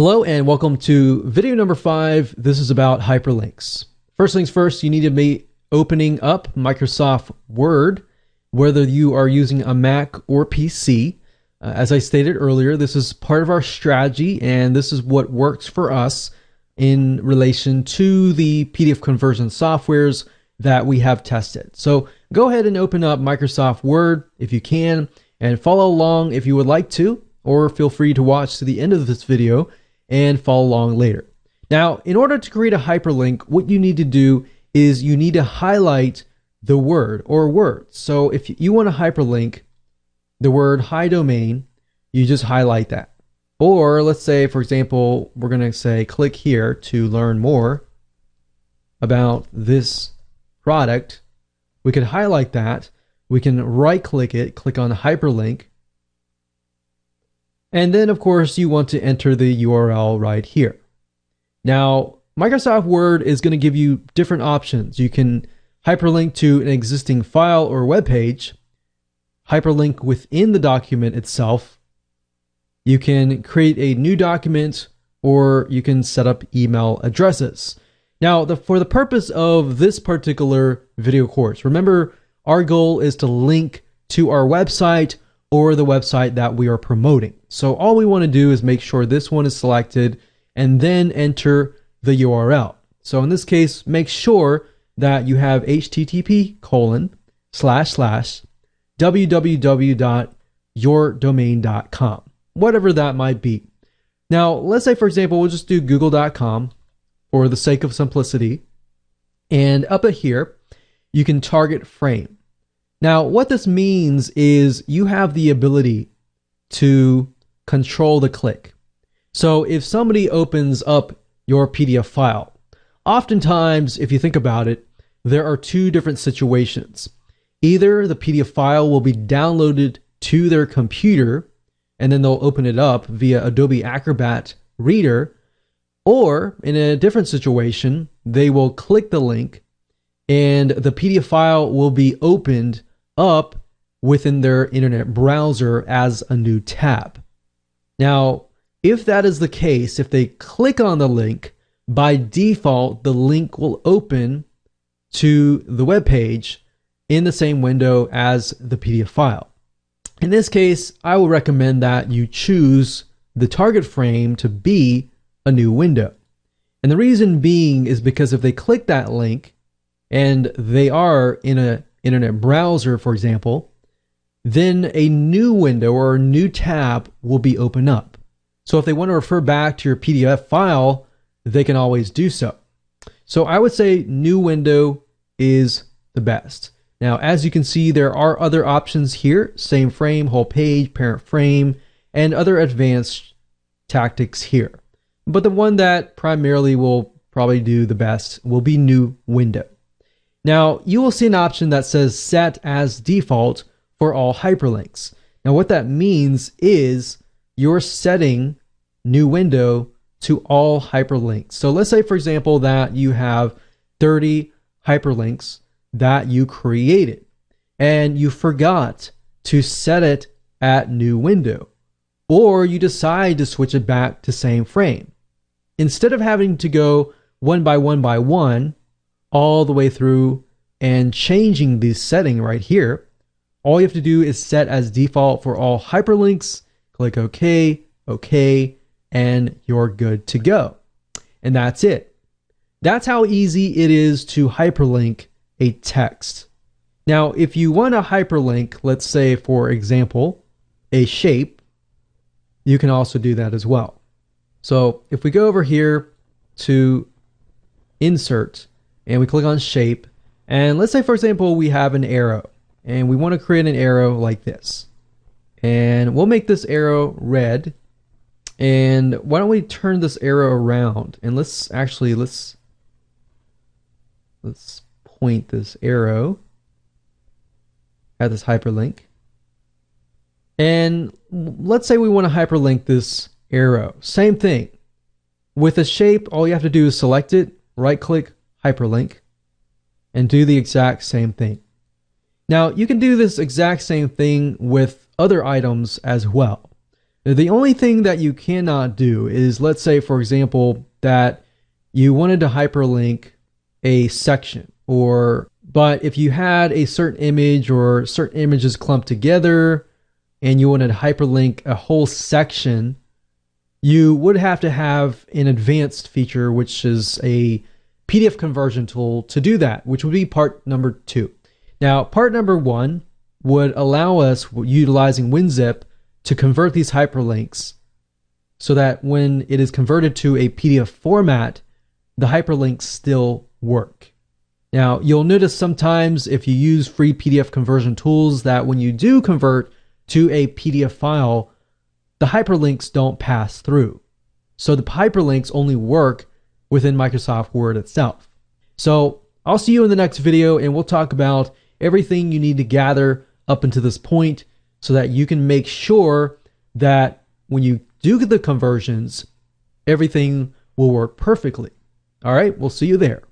Hello and welcome to video number 5. This is about hyperlinks. First things first, you need to be opening up Microsoft Word, whether you are using a Mac or PC. As I stated earlier, this is part of our strategy and this is what works for us in relation to the PDF conversion softwares that we have tested. So go ahead and open up Microsoft Word if you can and follow along if you would like to, or feel free to watch to the end of this video and follow along later. Now, in order to create a hyperlink, what you need to do is you need to highlight the word or words. So if you want to hyperlink the word hi domain, you just highlight that. Or let's say, for example, we're going to say click here to learn more about this product. We can highlight that. We can right click it, click on hyperlink. And then, of course, you want to enter the URL right here. Now, Microsoft Word is going to give you different options. You can hyperlink to an existing file or web page, hyperlink within the document itself. You can create a new document, or you can set up email addresses. Now, for the purpose of this particular video course, remember, our goal is to link to our website or the website that we are promoting. So all we want to do is make sure this one is selected and then enter the URL. So in this case, make sure that you have http://www.yourdomain.com, whatever that might be. Now, let's say, for example, we'll just do google.com for the sake of simplicity. And up here, you can target frame. Now, what this means is you have the ability to control the click. So if somebody opens up your PDF file, oftentimes, if you think about it, there are two different situations. Either the PDF file will be downloaded to their computer, and then they'll open it up via Adobe Acrobat Reader, or in a different situation, they will click the link and the PDF file will be opened up within their internet browser as a new tab. Now, if that is the case, if they click on the link, by default, the link will open to the web page in the same window as the PDF file. In this case, I will recommend that you choose the target frame to be a new window. And the reason being is because if they click that link and they are in an internet browser, for example, then a new window or a new tab will be opened up. So if they want to refer back to your PDF file, they can always do so. So I would say new window is the best. Now, as you can see, there are other options here: same frame, whole page, parent frame, and other advanced tactics here. But the one that primarily will probably do the best will be new window. Now, you will see an option that says set as default for all hyperlinks. Now, what that means is you're setting new window to all hyperlinks. So let's say, for example, that you have 30 hyperlinks that you created and you forgot to set it at new window, or you decide to switch it back to same frame. Instead of having to go one by one all the way through and changing the setting right here, all you have to do is set as default for all hyperlinks, click OK, OK, and you're good to go. And that's it. That's how easy it is to hyperlink a text. Now, if you want to hyperlink, let's say, for example, a shape, you can also do that as well. So if we go over here to Insert, and we click on Shape, and let's say, for example, we have an arrow, and we want to create an arrow like this. And we'll make this arrow red. And why don't we turn this arrow around, and let's point this arrow at this hyperlink. And let's say we want to hyperlink this arrow. Same thing. With a shape, all you have to do is select it, right-click, hyperlink, and do the exact same thing. Now, you can do this exact same thing with other items as well. The only thing that you cannot do is, let's say, for example, that you wanted to hyperlink a section, but if you had a certain image or certain images clumped together and you wanted to hyperlink a whole section, you would have to have an advanced feature, which is a PDF conversion tool to do that, which would be part number 2. Now, part number 1 would allow us, utilizing WinZip, to convert these hyperlinks so that when it is converted to a PDF format, the hyperlinks still work. Now, you'll notice sometimes if you use free PDF conversion tools that when you do convert to a PDF file, the hyperlinks don't pass through. So the hyperlinks only work within Microsoft Word itself. So I'll see you in the next video, and we'll talk about everything you need to gather up until this point so that you can make sure that when you do the conversions, everything will work perfectly. All right, we'll see you there.